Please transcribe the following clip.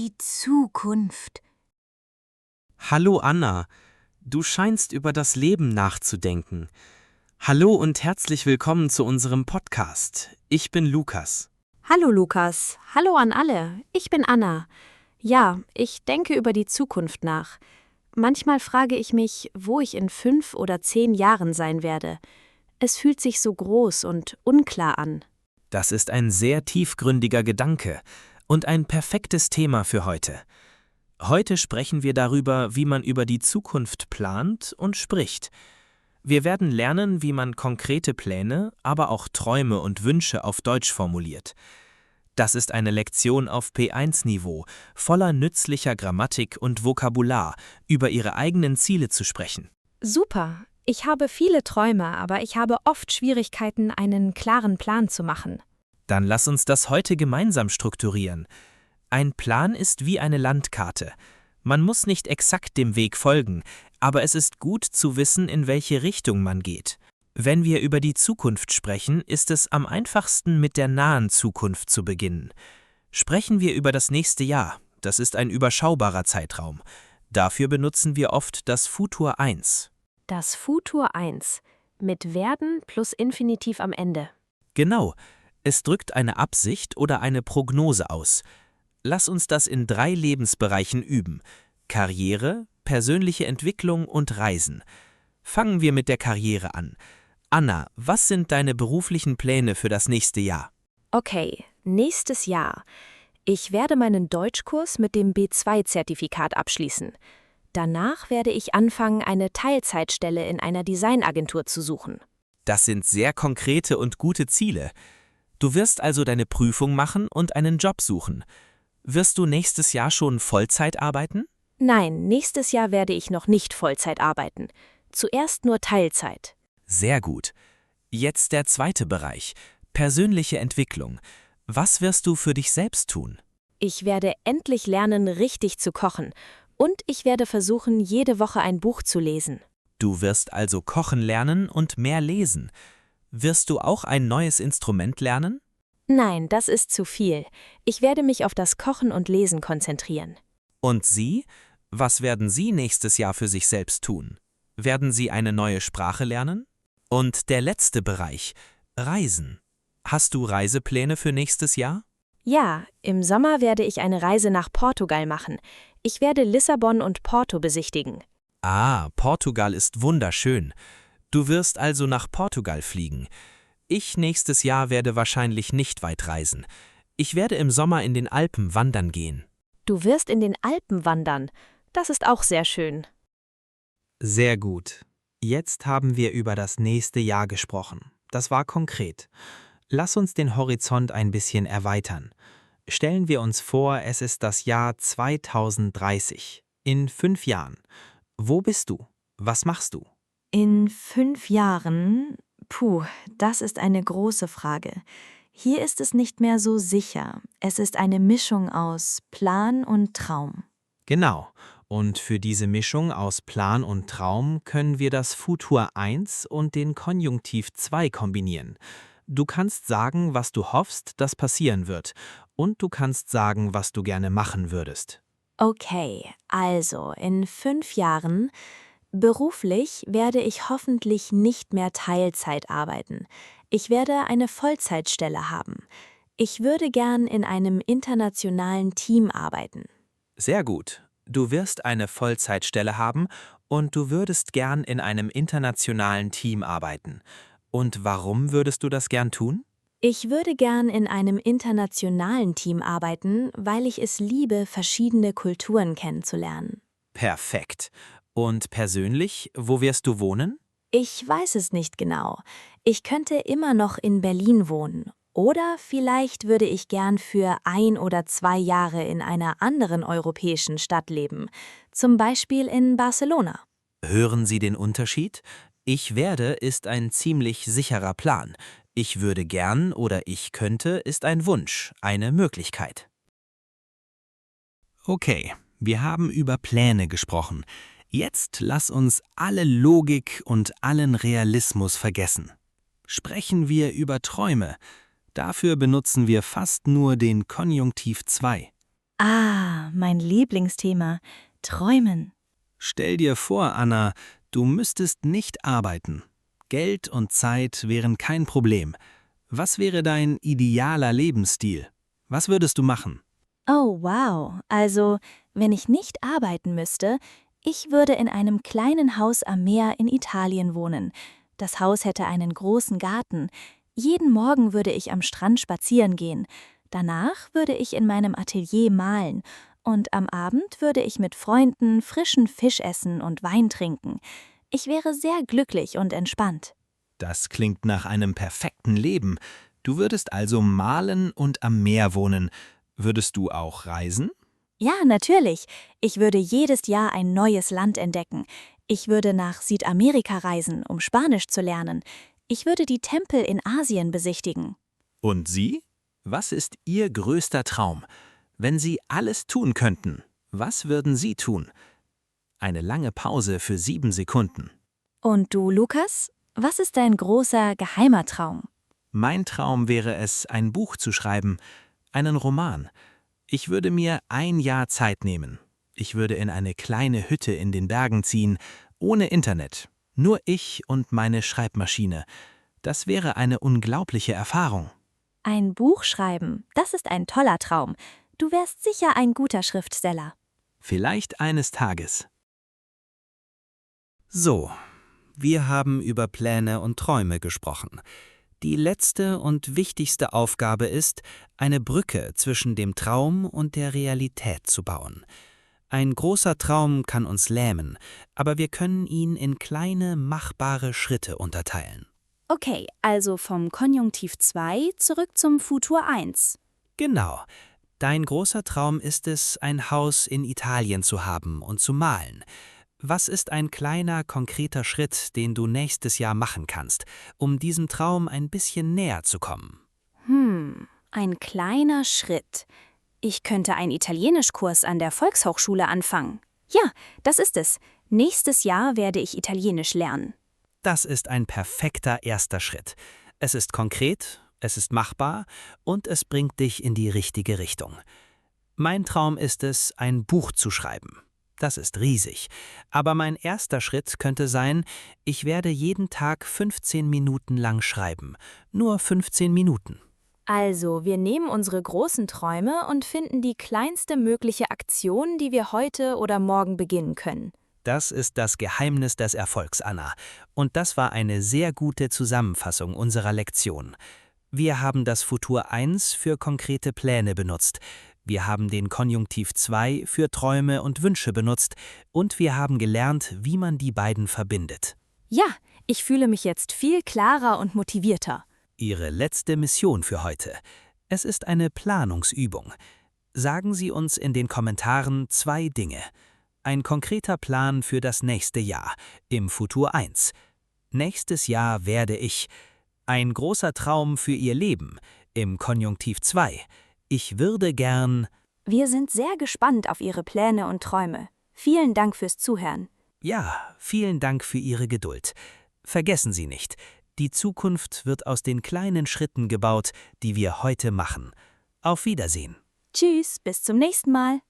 Die Zukunft. Hallo Anna, du scheinst über das Leben nachzudenken. Hallo und herzlich willkommen zu unserem Podcast. Ich bin Lukas. Hallo Lukas, hallo an alle, ich bin Anna. Ja, ich denke über die Zukunft nach. Manchmal frage ich mich, wo ich in 5 oder 10 Jahren sein werde. Es fühlt sich so groß und unklar an. Das ist ein sehr tiefgründiger Gedanke und ein perfektes Thema für heute. Heute sprechen wir darüber, wie man über die Zukunft plant und spricht. Wir werden lernen, wie man konkrete Pläne, aber auch Träume und Wünsche auf Deutsch formuliert. Das ist eine Lektion auf P1-Niveau, voller nützlicher Grammatik und Vokabular, über Ihre eigenen Ziele zu sprechen. Super, ich habe viele Träume, aber ich habe oft Schwierigkeiten, einen klaren Plan zu machen. Dann lass uns das heute gemeinsam strukturieren. Ein Plan ist wie eine Landkarte. Man muss nicht exakt dem Weg folgen, aber es ist gut zu wissen, in welche Richtung man geht. Wenn wir über die Zukunft sprechen, ist es am einfachsten, mit der nahen Zukunft zu beginnen. Sprechen wir über das nächste Jahr, das ist ein überschaubarer Zeitraum. Dafür benutzen wir oft das Futur 1. Das Futur 1 mit werden plus Infinitiv am Ende. Genau, es drückt eine Absicht oder eine Prognose aus. Lass uns das in 3 Lebensbereichen üben: Karriere, persönliche Entwicklung und Reisen. Fangen wir mit der Karriere an. Anna, was sind deine beruflichen Pläne für das nächste Jahr? Okay, nächstes Jahr. Ich werde meinen Deutschkurs mit dem B2-Zertifikat abschließen. Danach werde ich anfangen, eine Teilzeitstelle in einer Designagentur zu suchen. Das sind sehr konkrete und gute Ziele. Du wirst also deine Prüfung machen und einen Job suchen. Wirst du nächstes Jahr schon Vollzeit arbeiten? Nein, nächstes Jahr werde ich noch nicht Vollzeit arbeiten. Zuerst nur Teilzeit. Sehr gut. Jetzt der zweite Bereich, persönliche Entwicklung. Was wirst du für dich selbst tun? Ich werde endlich lernen, richtig zu kochen. Und ich werde versuchen, jede Woche ein Buch zu lesen. Du wirst also kochen lernen und mehr lesen. Wirst du auch ein neues Instrument lernen? Nein, das ist zu viel. Ich werde mich auf das Kochen und Lesen konzentrieren. Und Sie? Was werden Sie nächstes Jahr für sich selbst tun? Werden Sie eine neue Sprache lernen? Und der letzte Bereich, Reisen. Hast du Reisepläne für nächstes Jahr? Ja, im Sommer werde ich eine Reise nach Portugal machen. Ich werde Lissabon und Porto besichtigen. Ah, Portugal ist wunderschön. Du wirst also nach Portugal fliegen. Ich nächstes Jahr werde wahrscheinlich nicht weit reisen. Ich werde im Sommer in den Alpen wandern gehen. Du wirst in den Alpen wandern. Das ist auch sehr schön. Sehr gut. Jetzt haben wir über das nächste Jahr gesprochen. Das war konkret. Lass uns den Horizont ein bisschen erweitern. Stellen wir uns vor, es ist das Jahr 2030. In 5 Jahren. Wo bist du? Was machst du? In 5 Jahren? Das ist eine große Frage. Hier ist es nicht mehr so sicher. Es ist eine Mischung aus Plan und Traum. Genau. Und für diese Mischung aus Plan und Traum können wir das Futur 1 und den Konjunktiv 2 kombinieren. Du kannst sagen, was du hoffst, das passieren wird. Und du kannst sagen, was du gerne machen würdest. Okay, also in 5 Jahren, beruflich werde ich hoffentlich nicht mehr Teilzeit arbeiten. Ich werde eine Vollzeitstelle haben. Ich würde gern in einem internationalen Team arbeiten. Sehr gut. Du wirst eine Vollzeitstelle haben und du würdest gern in einem internationalen Team arbeiten. Und warum würdest du das gern tun? Ich würde gern in einem internationalen Team arbeiten, weil ich es liebe, verschiedene Kulturen kennenzulernen. Perfekt. Und persönlich, wo wirst du wohnen? Ich weiß es nicht genau. Ich könnte immer noch in Berlin wohnen. Oder vielleicht würde ich gern für 1 oder 2 Jahre in einer anderen europäischen Stadt leben. Zum Beispiel in Barcelona. Hören Sie den Unterschied? Ich werde ist ein ziemlich sicherer Plan. Ich würde gern oder ich könnte ist ein Wunsch, eine Möglichkeit. Okay, wir haben über Pläne gesprochen. Jetzt lass uns alle Logik und allen Realismus vergessen. Sprechen wir über Träume. Dafür benutzen wir fast nur den Konjunktiv 2. Ah, mein Lieblingsthema. Träumen. Stell dir vor, Anna, du müsstest nicht arbeiten. Geld und Zeit wären kein Problem. Was wäre dein idealer Lebensstil? Was würdest du machen? Oh, wow. Also, wenn ich nicht arbeiten müsste, ich würde in einem kleinen Haus am Meer in Italien wohnen. Das Haus hätte einen großen Garten. Jeden Morgen würde ich am Strand spazieren gehen. Danach würde ich in meinem Atelier malen. Und am Abend würde ich mit Freunden frischen Fisch essen und Wein trinken. Ich wäre sehr glücklich und entspannt. Das klingt nach einem perfekten Leben. Du würdest also malen und am Meer wohnen. Würdest du auch reisen? Ja, natürlich. Ich würde jedes Jahr ein neues Land entdecken. Ich würde nach Südamerika reisen, um Spanisch zu lernen. Ich würde die Tempel in Asien besichtigen. Und Sie? Was ist Ihr größter Traum? Wenn Sie alles tun könnten, was würden Sie tun? Eine lange Pause für 7 Sekunden. Und du, Lukas? Was ist dein großer, geheimer Traum? Mein Traum wäre es, ein Buch zu schreiben, einen Roman. Ich würde mir 1 Jahr Zeit nehmen. Ich würde in eine kleine Hütte in den Bergen ziehen, ohne Internet. Nur ich und meine Schreibmaschine. Das wäre eine unglaubliche Erfahrung. Ein Buch schreiben, das ist ein toller Traum. Du wärst sicher ein guter Schriftsteller. Vielleicht eines Tages. So, wir haben über Pläne und Träume gesprochen. Die letzte und wichtigste Aufgabe ist, eine Brücke zwischen dem Traum und der Realität zu bauen. Ein großer Traum kann uns lähmen, aber wir können ihn in kleine, machbare Schritte unterteilen. Okay, also vom Konjunktiv 2 zurück zum Futur 1. Genau. Dein großer Traum ist es, ein Haus in Italien zu haben und zu malen. Was ist ein kleiner, konkreter Schritt, den du nächstes Jahr machen kannst, um diesem Traum ein bisschen näher zu kommen? Ein kleiner Schritt. Ich könnte einen Italienischkurs an der Volkshochschule anfangen. Ja, das ist es. Nächstes Jahr werde ich Italienisch lernen. Das ist ein perfekter erster Schritt. Es ist konkret, es ist machbar und es bringt dich in die richtige Richtung. Mein Traum ist es, ein Buch zu schreiben. Das ist riesig. Aber mein erster Schritt könnte sein, ich werde jeden Tag 15 Minuten lang schreiben. Nur 15 Minuten. Also, wir nehmen unsere großen Träume und finden die kleinste mögliche Aktion, die wir heute oder morgen beginnen können. Das ist das Geheimnis des Erfolgs, Anna. Und das war eine sehr gute Zusammenfassung unserer Lektion. Wir haben das Futur 1 für konkrete Pläne benutzt. Wir haben den Konjunktiv 2 für Träume und Wünsche benutzt. Und wir haben gelernt, wie man die beiden verbindet. Ja, ich fühle mich jetzt viel klarer und motivierter. Ihre letzte Mission für heute. Es ist eine Planungsübung. Sagen Sie uns in den Kommentaren 2 Dinge. Ein konkreter Plan für das nächste Jahr, im Futur 1. Nächstes Jahr werde ich. Ein großer Traum für Ihr Leben, im Konjunktiv 2. Ich würde gern. Wir sind sehr gespannt auf Ihre Pläne und Träume. Vielen Dank fürs Zuhören. Ja, vielen Dank für Ihre Geduld. Vergessen Sie nicht, die Zukunft wird aus den kleinen Schritten gebaut, die wir heute machen. Auf Wiedersehen. Tschüss, bis zum nächsten Mal.